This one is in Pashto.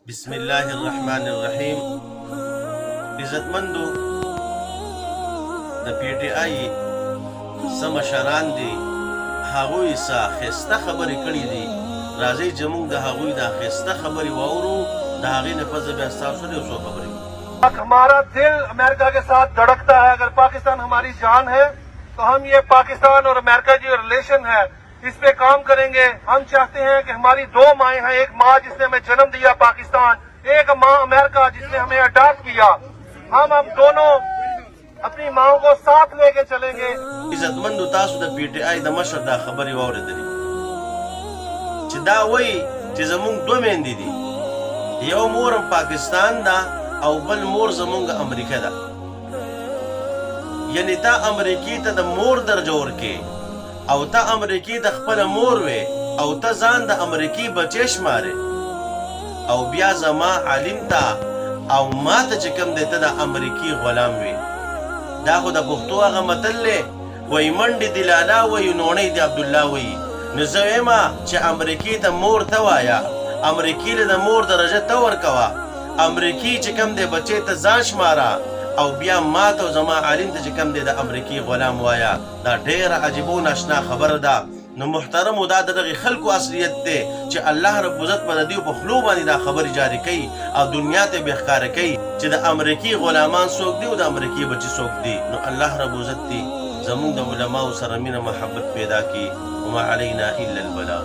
بسم الله الرحمن الرحیم. عزتمندو د پی ټی آی سم مشران دي، هغوی څه ښایسته خبرې کړي دي. راځئ چې موږ د هغوی دا ښایسته خبرې واورو، د هغې نه پس بیا ستاسو سره یو څو خبرې. हमारा दिल अमेरिका के साथ धड़कता है। अगर पाकिस्तान हमारी जान है तो हम ये पाकिस्तान और अमेरिका जो रिलेशन है इस पे काम करेंगे। हम चाहते हैं कि हमारी दो माएँ हैं, एक माँ जिसने हमें जन्म दिया पाकिस्तान, एक माँ अमेरिका जिसने हमें अडॉप्ट किया। हम दोनों अपनी माओ को साथ लेके चलेंगे। عزتمندو تاسو د پی ټی آی د مشر دا خبرې واورېدلې چې دا وایي چې زموږ دوه میندې دي، یو مورم پاکستان ده او بل مور زمونږ امریکا ده. یعنی تا امریکې ته د مور درجه ورکې او تا امریکې د خپله مور وې او ته ځان د امریکې بچی شمارې، او بیا زما عالم ته او ما ته چې کوم دی ته د امریکې غلام وې. دا خو د پښتو هغه متل دی، وایي منډې دي لالا وایي نوڼۍ د عبدالله وایي. نو زه ویمه چې امریکې ته مور ته وایه، امریکې له د مور درجه ته ورکوه، امریکې چې کم دی بچی ته ځان شماره، او بیا ما ته او زما عالم ته چې کم دی د امریکې غلام وایه. دا ډېره عجیبه و ناشنا خبره ده. نو محترمو دا د دغې خلکو اصلیت دی چې الله رب عزت به د دوی په خولو باندې دا خبرې جاري کوي او دنیا ته به ښکاره کوي چې د امریکې غلامان څوک دي او د امریکې بچي څوک دي. نو الله رب عزت دي زموږ د علماو سره مینه محبت پیدا کړي. وما علینا الا البلاغ.